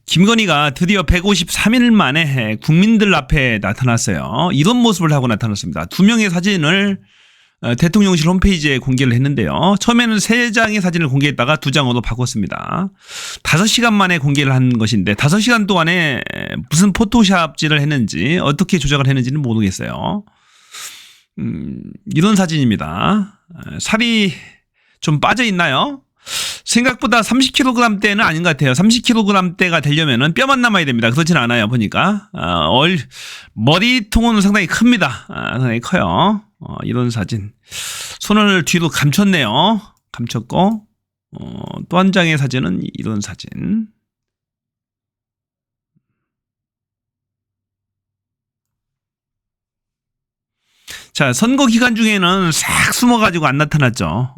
김건희가 드디어 153일 만에 국민들 앞에 나타났어요. 이런 모습을 하고 나타났습니다. 2명의 사진을 대통령실 홈페이지에 공개를 했는데요. 처음에는 3장의 사진을 공개했다가 2장으로 바꿨습니다. 5시간 만에 공개를 한 것인데 5시간 동안에 무슨 포토샵질을 했는지 어떻게 조작을 했는지는 모르겠어요. 이런 사진입니다. 살이 좀 빠져 있나요? 생각보다 30kg대는 아닌 것 같아요. 30kg대가 되려면은 뼈만 남아야 됩니다. 그렇진 않아요. 보니까 머리통은 상당히 큽니다. 상당히 커요. 이런 사진. 손을 뒤로 감췄네요. 감췄고 또 한 장의 사진은 이런 사진. 자, 선거 기간 중에는 싹 숨어가지고 안 나타났죠.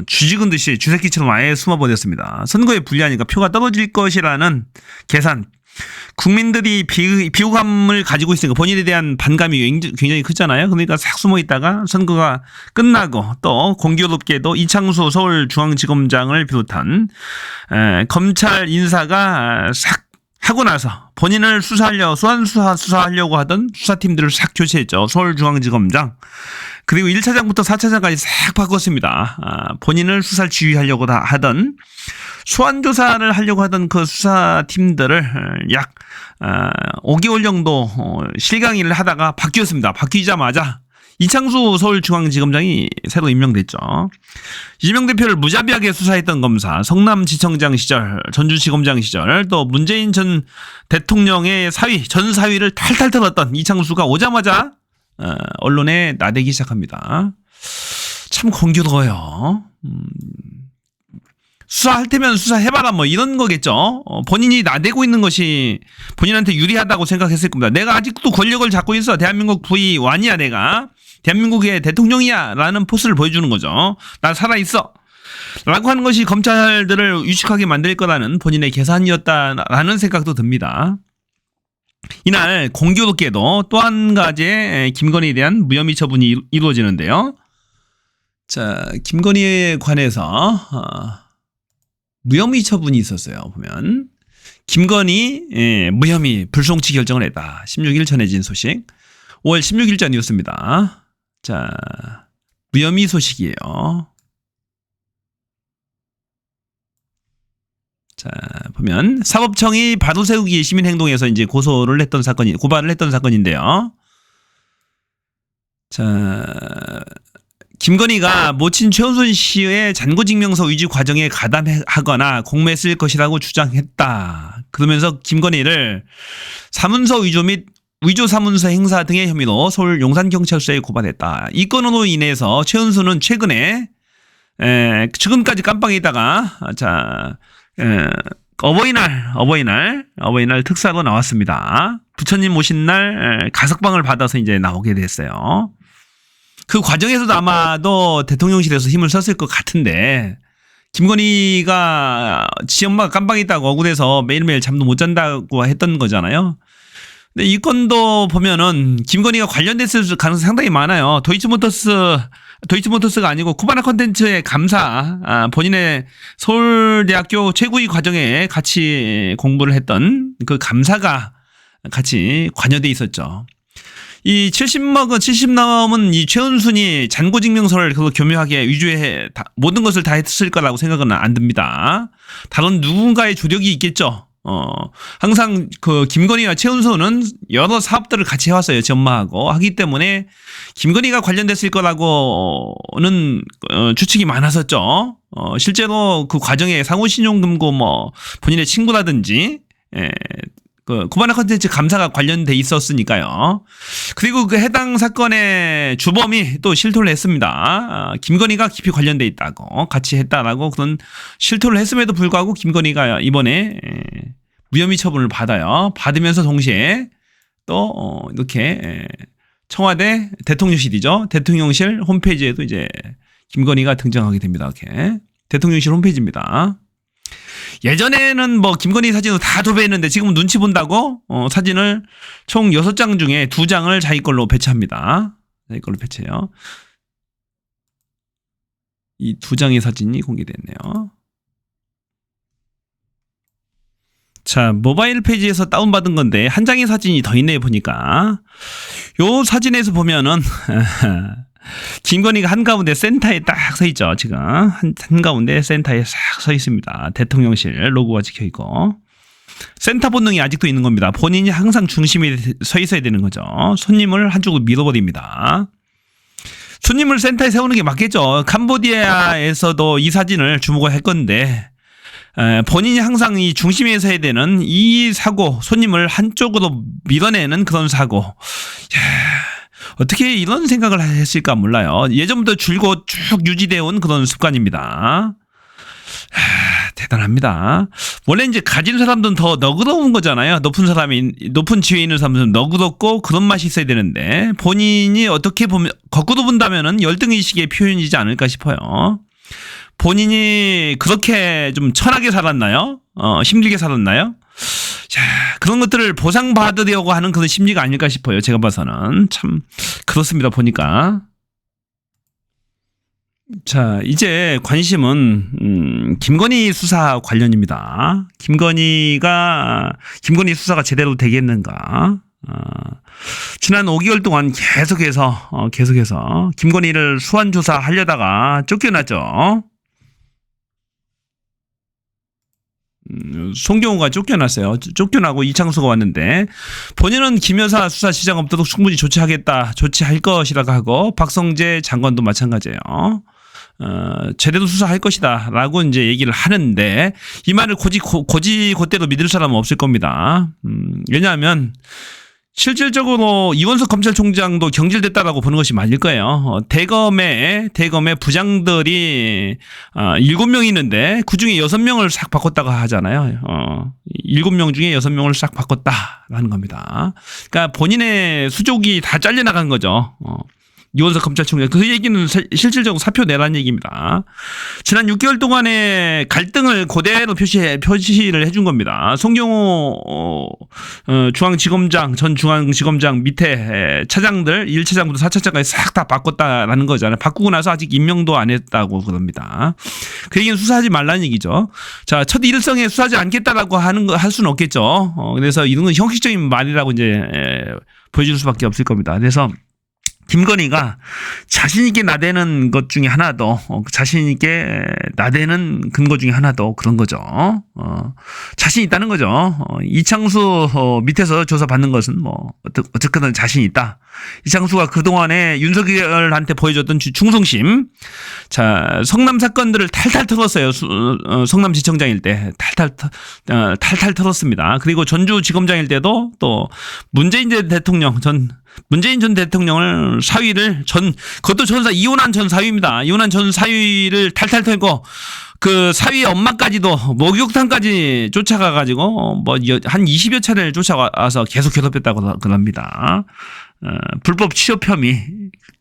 쥐죽은 듯이 쥐새끼처럼 아예 숨어버렸습니다. 선거에 불리하니까 표가 떨어질 것이라는 계산. 국민들이 비호감을 가지고 있으니까 본인에 대한 반감이 굉장히 크잖아요. 그러니까 싹 숨어 있다가 선거가 끝나고 또 공교롭게도 이창수 서울중앙지검장을 비롯한 검찰 인사가 싹 하고 나서 본인을 수사하려고 하던 수사팀들을 싹 교체했죠. 서울중앙지검장. 그리고 1차장부터 4차장까지 싹 바꿨습니다. 본인을 수사를 지휘하려고 하던 소환조사를 하려고 하던 그 수사팀들을 약 5개월 정도 실강의를 하다가 바뀌었습니다. 바뀌자마자 이창수 서울중앙지검장이 새로 임명됐죠. 이재명 대표를 무자비하게 수사했던 검사, 성남지청장 시절, 전주지검장 시절, 또 문재인 전 대통령의 전 사위를 탈탈 털었던 이창수가 오자마자 언론에 나대기 시작합니다. 참 공교로워요. 수사할 테면 수사해봐라 뭐 이런 거겠죠. 본인이 나대고 있는 것이 본인한테 유리하다고 생각했을 겁니다. 내가 아직도 권력을 잡고 있어. 대한민국 V1이야 내가. 대한민국의 대통령이야 라는 포스를 보여주는 거죠. 나 살아있어 라고 하는 것이 검찰들을 유식하게 만들 거라는 본인의 계산이었다라는 생각도 듭니다. 이날 공교롭게도 또 한 가지의 김건희에 대한 무혐의 처분이 이루어지는데요. 자, 김건희에 관해서 무혐의 처분이 있었어요. 보면 김건희 무혐의 불송치 결정을 했다. 16일 전해진 소식. 5월 16일자 뉴스입니다. 자, 무혐의 소식이에요. 자, 보면 사법청이 바로 세우기 시민행동에서 이제 고발을 했던 사건인데요. 자, 김건희가 모친 최은순 씨의 잔고증명서 위조 과정에 가담하거나 공모했을 것이라고 주장했다. 그러면서 김건희를 사문서 위조 및 위조 사문서 행사 등의 혐의로 서울 용산경찰서에 고발했다. 이 건으로 인해서 최은순은 최근에 지금까지 깜빵에 있다가 어버이날 특사로 나왔습니다. 부처님 오신 날 가석방을 받아서 이제 나오게 됐어요. 그 과정에서도 아마도 대통령실에서 힘을 썼을 것 같은데 김건희가 지 엄마가 깜빵에 있다고 억울해서 매일매일 잠도 못 잔다고 했던 거잖아요. 근데 이 건도 보면은 김건희가 관련됐을 가능성이 상당히 많아요. 도이치모터스가 아니고 쿠바나 컨텐츠의 감사, 본인의 서울대학교 최고위 과정에 같이 공부를 했던 그 감사가 같이 관여돼 있었죠. 이 70 넘은 이 최은순이 잔고증명서를 교묘하게 위조해 모든 것을 다 했을 거라고 생각은 안 듭니다. 다른 누군가의 조력이 있겠죠. 항상 그 김건희와 최은순은 여러 사업들을 같이 해왔어요. 지 엄마하고 하기 때문에 김건희가 관련됐을 거라고는 추측이 많았었죠. 실제로 그 과정에 상호신용금고 뭐 본인의 친구라든지 그 쿠바나 컨텐츠 감사가 관련돼 있었으니까요. 그리고 그 해당 사건의 주범이 또 실토를 했습니다. 김건희가 깊이 관련돼 있다고 같이 했다라고 그런 실토를 했음에도 불구하고 김건희가 이번에 무혐의 처분을 받으면서 동시에 또 이렇게 청와대 대통령실이죠. 대통령실 홈페이지에도 이제 김건희가 등장하게 됩니다. 이렇게 대통령실 홈페이지입니다. 예전에는 뭐 김건희 사진으로 다 도배했는데 지금은 눈치 본다고 사진을 총 6장 중에 2장을 자기 걸로 배치합니다. 자기 걸로 배치해요. 이 2장의 사진이 공개됐네요. 자, 모바일 페이지에서 다운받은 건데 한 장의 사진이 더 있네요. 보니까 요 사진에서 보면은 김건희가 한가운데 센터에 딱 서 있죠. 지금 한가운데 센터에 싹 서 있습니다. 대통령실 로고가 찍혀있고 센터 본능이 아직도 있는 겁니다. 본인이 항상 중심에 서 있어야 되는 거죠. 손님을 한쪽으로 밀어버립니다. 손님을 센터에 세우는 게 맞겠죠. 캄보디아에서도 이 사진을 주목을 할 건데 본인이 항상 이 중심에 서야 되는 이 사고, 손님을 한쪽으로 밀어내는 그런 사고. 어떻게 이런 생각을 했을까 몰라요. 예전부터 줄곧 쭉 유지되어 온 그런 습관입니다. 대단합니다. 원래 이제 가진 사람들은 더 너그러운 거잖아요. 높은 지위에 있는 사람들은 너그럽고 그런 맛이 있어야 되는데 본인이 어떻게 보면 거꾸로 본다면은 열등의식의 표현이지 않을까 싶어요. 본인이 그렇게 좀 천하게 살았나요? 힘들게 살았나요? 자, 그런 것들을 보상받으려고 하는 그런 심리가 아닐까 싶어요. 제가 봐서는. 참, 그렇습니다. 보니까. 자, 이제 관심은, 김건희 수사 관련입니다. 김건희 수사가 제대로 되겠는가? 지난 5개월 동안 계속해서 김건희를 수환조사 하려다가 쫓겨났죠. 송경호가 쫓겨났어요. 쫓겨나고 이창수가 왔는데 본인은 김 여사 수사 시장 없도록 충분히 조치할 것이라고 하고 박성재 장관도 마찬가지예요. 제대로 수사할 것이다 라고 이제 얘기를 하는데 이 말을 곧대로 믿을 사람은 없을 겁니다. 왜냐하면 실질적으로 이원석 검찰총장도 경질됐다라고 보는 것이 맞을 거예요. 대검의 부장들이 7명 있는데 그중에 6명을 싹 바꿨다고 하잖아요. 7명 중에 6명을 싹 바꿨다라는 겁니다. 그러니까 본인의 수족이 다 잘려나간 거죠. 이원석 검찰총장. 그 얘기는 실질적으로 사표 내라는 얘기입니다. 지난 6개월 동안의 갈등을 그대로 표시를 해준 겁니다. 송경호 전 중앙지검장 밑에 차장들 1차장부터 4차장까지 싹 다 바꿨다라는 거잖아요. 바꾸고 나서 아직 임명도 안 했다고 그럽니다. 그 얘기는 수사하지 말라는 얘기죠. 자, 첫 일성에 수사하지 않겠다라고 할 수는 없겠죠. 그래서 이런 건 형식적인 말이라고 이제 보여줄 수밖에 없을 겁니다. 그래서 김건희가 자신있게 나대는 것 중에 하나도, 자신있게 나대는 근거 중에 하나도 그런 거죠. 자신 있다는 거죠. 이창수 밑에서 조사받는 것은 어쨌든 자신 있다. 이창수가 그동안에 윤석열한테 보여줬던 충성심. 자, 성남 사건들을 탈탈 털었어요. 성남지청장일 때. 탈탈 털었습니다. 그리고 전주지검장일 때도 또 문재인 전 대통령을 그것도 이혼한 전 사위입니다. 이혼한 전 사위를 탈탈 털고 그 사위의 엄마까지도 목욕탕까지 쫓아가가지고 한 20여 차례를 쫓아와서 계속 괴롭혔다고 그럽니다. 불법 취업 혐의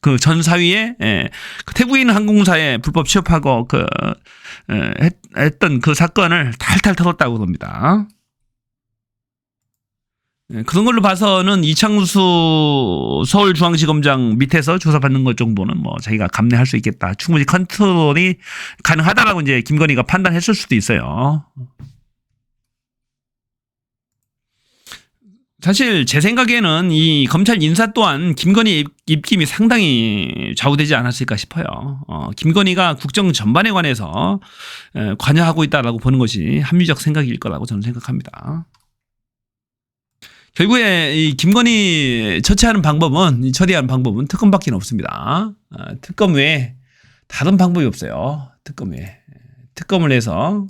그 전 사위의 그 태국인 항공사에 불법 취업하고 했던 그 사건을 탈탈 털었다고 그럽니다. 그런 걸로 봐서는 이창수 서울중앙지검장 밑에서 조사받는 것 정도는 자기가 감내할 수 있겠다. 충분히 컨트롤이 가능하다라고 이제 김건희가 판단했을 수도 있어요. 사실 제 생각에는 이 검찰 인사 또한 김건희 입김이 상당히 좌우되지 않았을까 싶어요. 김건희가 국정 전반에 관해서 관여하고 있다라고 보는 것이 합리적 생각일 거라고 저는 생각합니다. 결국에 이 김건희 처리하는 방법은 특검밖에 없습니다. 특검 외에 다른 방법이 없어요. 특검 외에. 특검을 해서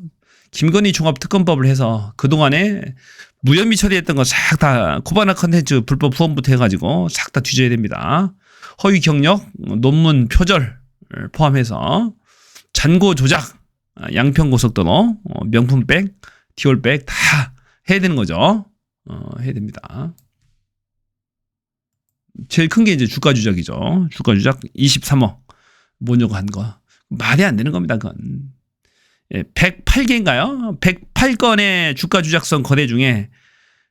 김건희 종합특검법을 해서 그동안에 무혐의 처리했던 거 싹 다 코바나 컨텐츠 불법 후원부터 해가지고 싹 다 뒤져야 됩니다. 허위 경력, 논문 표절 포함해서 잔고 조작, 양평고속도로, 명품백, 디올백 다 해야 되는 거죠. 해야 됩니다. 제일 큰 게 이제 주가 조작이죠. 주가 조작 23억 모녀가 한 거. 말이 안 되는 겁니다. 그건. 108개인가요? 108건의 주가 조작성 거래 중에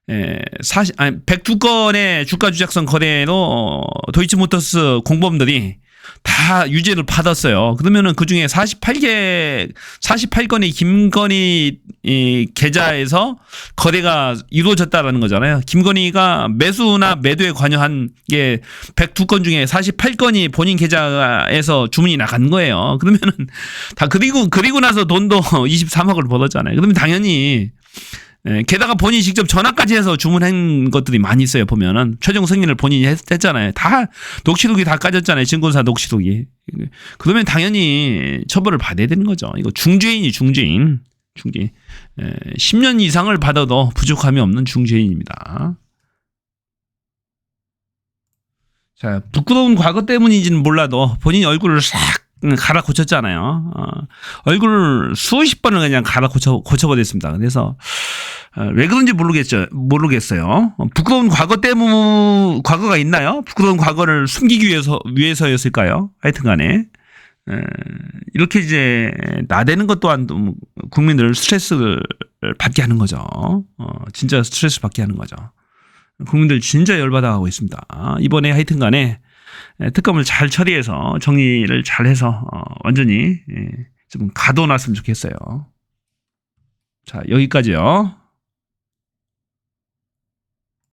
102건의 주가 조작성 거래로 도이치모터스 공범들이 다 유죄를 받았어요. 그러면은 그 중에 48건의 김건희 이 계좌에서 거래가 이루어졌다라는 거잖아요. 김건희가 매수나 매도에 관여한 게 102건 중에 48건이 본인 계좌에서 주문이 나간 거예요. 그러면은 다 그리고 나서 돈도 23억을 벌었잖아요. 그러면 당연히 게다가 본인이 직접 전화까지 해서 주문한 것들이 많이 있어요. 보면은 최종 승인을 본인이 했잖아요. 다 녹취록이 다 까졌잖아요. 증권사 녹취록이. 그러면 당연히 처벌을 받아야 되는 거죠. 이거 중죄인이 중죄인. 10년 이상을 받아도 부족함이 없는 중죄인입니다. 자, 부끄러운 과거 때문인지는 몰라도 본인이 얼굴을 싹 갈아 고쳤잖아요. 얼굴을 수십 번을 그냥 갈아 고쳐버렸습니다. 그래서 왜 그런지 모르겠어요. 부끄러운 과거가 있나요? 부끄러운 과거를 숨기기 위해서였을까요? 하여튼간에 이렇게 이제 나대는 것 또한 국민들 스트레스를 받게 하는 거죠. 진짜 스트레스 받게 하는 거죠. 국민들 진짜 열받아가고 있습니다. 이번에 하여튼간에 특검을 잘 처리해서 정리를 잘 해서 완전히 좀 가둬놨으면 좋겠어요. 자, 여기까지요.